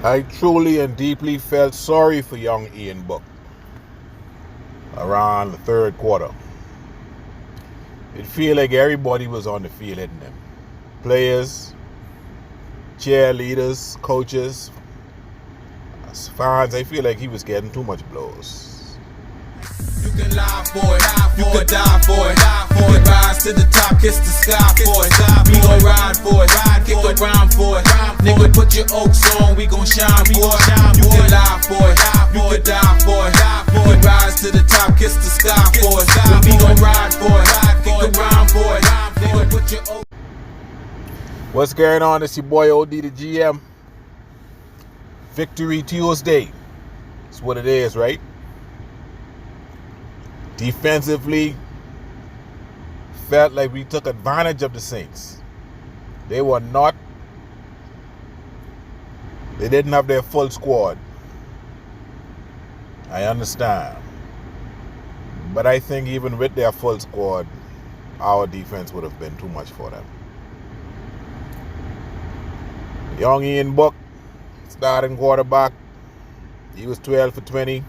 I truly and deeply felt sorry for young Ian Book around the third quarter. It felt like everybody was on the field hitting him. Players, cheerleaders, coaches, fans. I feel like he was getting too much blows. You can lie for it, you can die for it, you can rise to the top, kiss the sky for it. We gon' ride for it, kick around for it. Nigga, put your oaks on, we gon' shine for it. You can lie for it, you can die for it. You can rise to the top, kiss the sky for it. We gon' ride for it, kick around for it. Nigga, put your oaks. What's going on? It's your boy OD the GM. Victory Tuesday. That's what it is, right? Defensively, felt like we took advantage of the Saints. They didn't have their full squad. I understand. But I think even with their full squad, our defense would have been too much for them. Young Ian Book, starting quarterback. He was 12 for 20.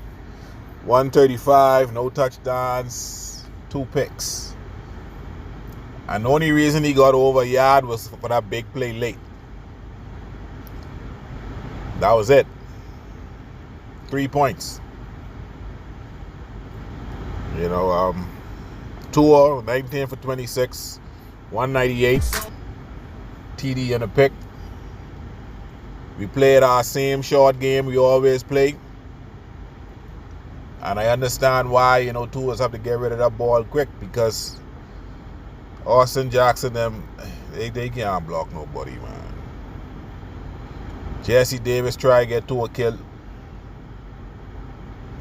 135, no touchdowns, 2 picks. And the only reason he got over a yard was for that big play late. That was it. 3 points. Tua, 19 for 26, 198, TD and a pick. We played our same short game we always play. And I understand why, Tua's have to get rid of that ball quick, because Austin Jackson, they can't block nobody, man. Jesse Davis try to get Tua killed.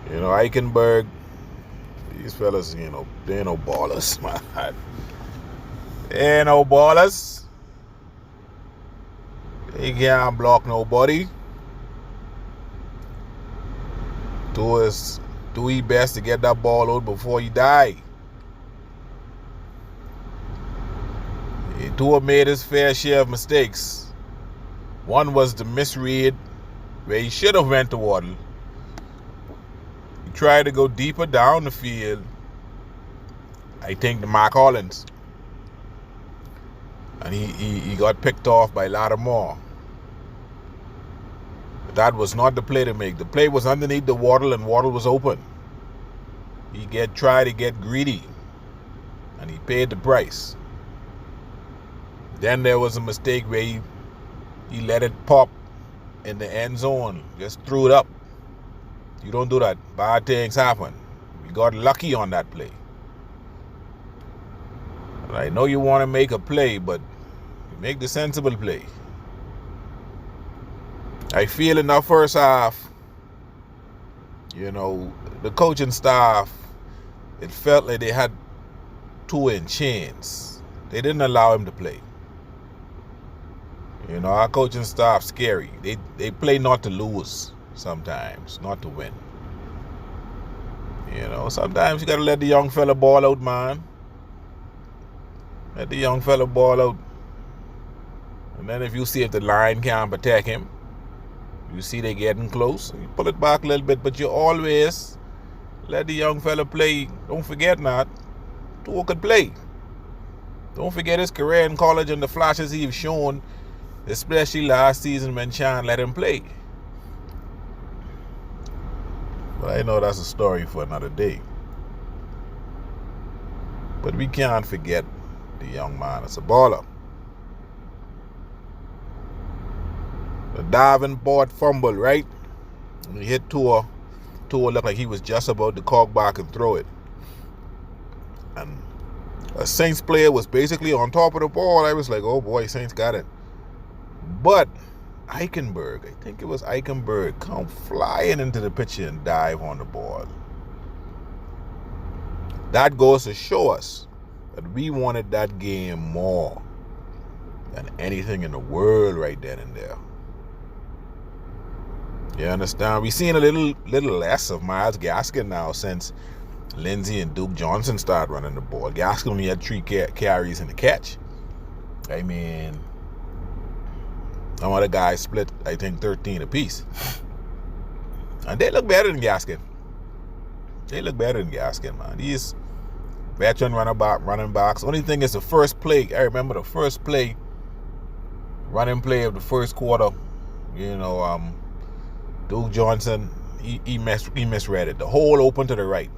Eichenberg, these fellas, they ain't no ballers, man. They ain't no ballers. They can't block nobody. Tua's do his best to get that ball out before he die. Tua made his fair share of mistakes. One was the misread where he should have went to Waddle. He tried to go deeper down the field, I think, to Mark Hollins. And he got picked off by Lattimore. That was not the play to make. The play was underneath the Waddle, and Waddle was open. He tried to get greedy, and he paid the price. Then there was a mistake where he let it pop in the end zone. Just threw it up. You don't do that. Bad things happen. We got lucky on that play. I know you want to make a play, but make the sensible play. I feel in that first half, the coaching staff, it felt like they had Tua in chains. They didn't allow him to play. Our coaching staff scary. They play not to lose sometimes, not to win. Sometimes you got to let the young fella ball out, man. Let the young fella ball out. And then if you see if the line can't protect him, you see they getting close, you pull it back a little bit, but you always let the young fella play. Don't forget not, Tua could play. Don't forget his career in college and the flashes he's shown, especially last season when Sean let him play. But I know that's a story for another day. But we can't forget the young man as a baller. The Davenport fumble, right? When he hit Tua. Tua looked like he was just about to cock back and throw it. And a Saints player was basically on top of the ball. I was like, oh boy, Saints got it. But Eichenberg, I think it was Eichenberg, come flying into the picture and dive on the ball. That goes to show us that we wanted that game more than anything in the world right then and there. You understand? We've seen a little less of Myles Gaskin now since Lindsey and Duke Johnson started running the ball. Gaskin only had 3 carries and a catch. I mean, Some other guys split, I think, 13 apiece. And they look better than Gaskin. They look better than Gaskin, man. These veteran running backs. Only thing is the first play. I remember the first play, running play of the first quarter. You know, Duke Johnson, he misread it. The hole open to the right,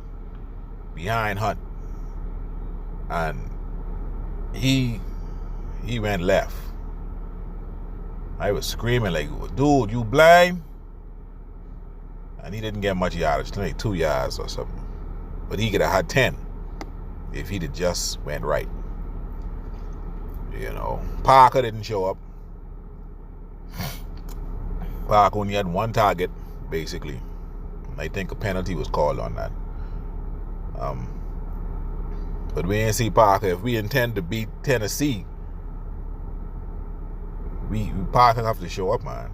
behind Hunt, and he went left. I was screaming like, dude, you blind? And he didn't get much yardage, like 2 yards or something. But he could have had 10 if he'd have just went right. You know, Parker didn't show up. Parker only had one target, basically. I think a penalty was called on that. But we didn't see Parker. If we intend to beat Tennessee, Parker have to show up, man.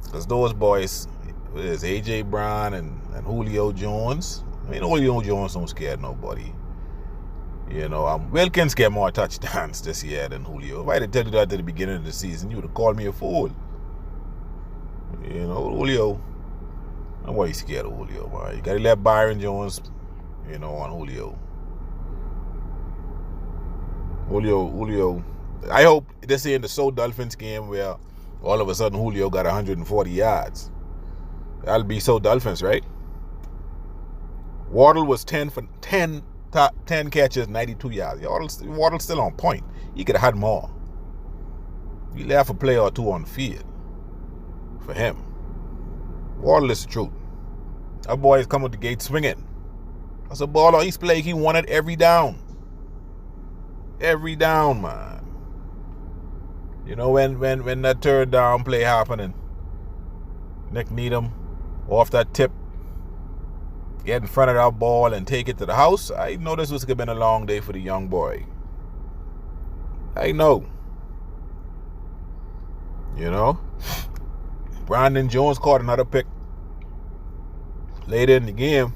Because those boys, there's A.J. Brown and Julio Jones. I mean, Julio Jones don't scare nobody. You know, Wilkins get more touchdowns this year than Julio. If I had to tell you that at the beginning of the season, you would have called me a fool. You know, Julio, nobody's scared of Julio, man. You got to let Byron Jones, you know, on Julio. Julio. I hope this ain't the So Dolphins game where all of a sudden Julio got 140 yards. That'll be So Dolphins, right? Waddle was 10 catches, 92 yards. Waddle's still on point. He could have had more. You left a play or two on the field for him. Waddle is the truth. That boy is coming to the gate swinging. That's a baller. He's playing. He won it every down. Every down, man. You know, when that third down play happening, Nick Needham off that tip, get in front of that ball and take it to the house. I know this was going to be a long day for the young boy. I know. You know? Brandon Jones caught another pick later in the game.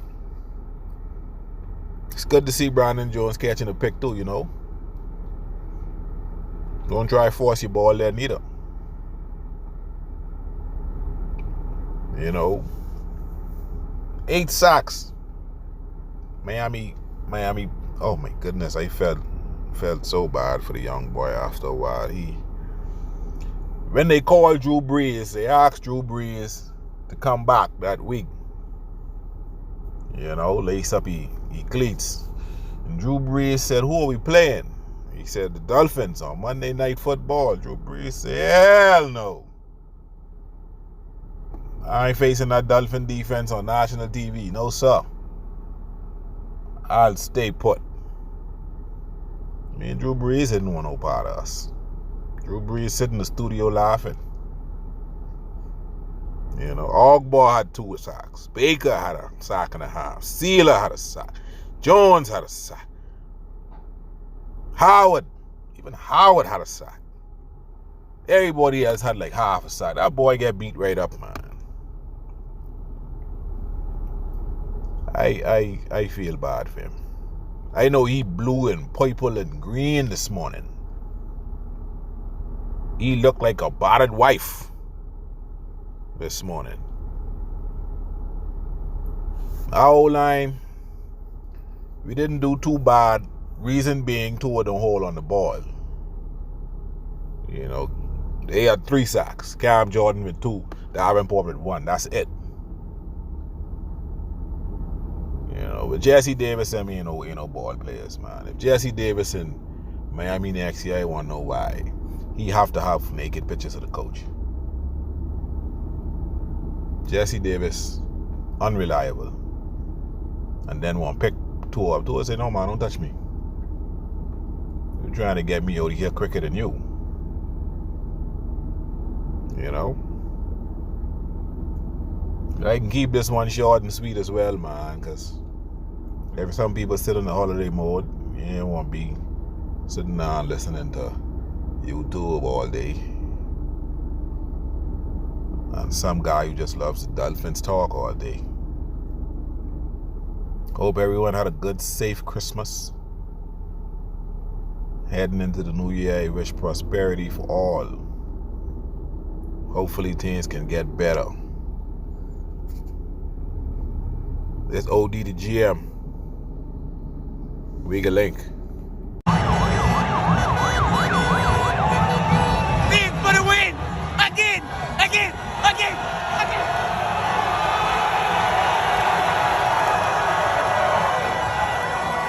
It's good to see Brandon Jones catching a pick too, you know? Don't try to force your ball there neither. You know? 8 sacks. Miami, oh my goodness, I felt so bad for the young boy after a while. When they called Drew Brees, they asked Drew Brees to come back that week. You know, lace up his cleats. And Drew Brees said, who are we playing? He said, the Dolphins on Monday Night Football. Drew Brees said, hell no. I ain't facing that Dolphin defense on national TV. No, sir. I'll stay put. Me and Drew Brees didn't want no part of us. Drew Brees sitting in the studio laughing. You know, Ogbar had 2 sacks. Baker had a sack and a half. Sealer had a sack. Jones had a sack. Even Howard had a sack. Everybody else had like half a sack. That boy get beat right up, man. I feel bad for him. I know he blue and purple and green this morning. He looked like a battered wife this morning. Our O-line, we didn't do too bad. Reason being, 2 of them hold on the ball. You know, they had 3 sacks. Cam Jordan with 2. Davenport with 1. That's it. You know, with Jesse Davis, I mean, you know, ball players, man. If Jesse Davis in Miami next year, I want to know why. He have to have naked pictures of the coach. Jesse Davis, unreliable. And then one pick 2 up. 2 say, no, man, don't touch me. You're trying to get me out of here quicker than you. You know? I can keep this one short and sweet as well, man, because if some people sit in the holiday mode, you ain't want to be sitting down listening to YouTube all day. And some guy who just loves the Dolphins talk all day. Hope everyone had a good, safe Christmas. Heading into the new year, I wish prosperity for all. Hopefully things can get better. It's OD to GM. Wiggle link.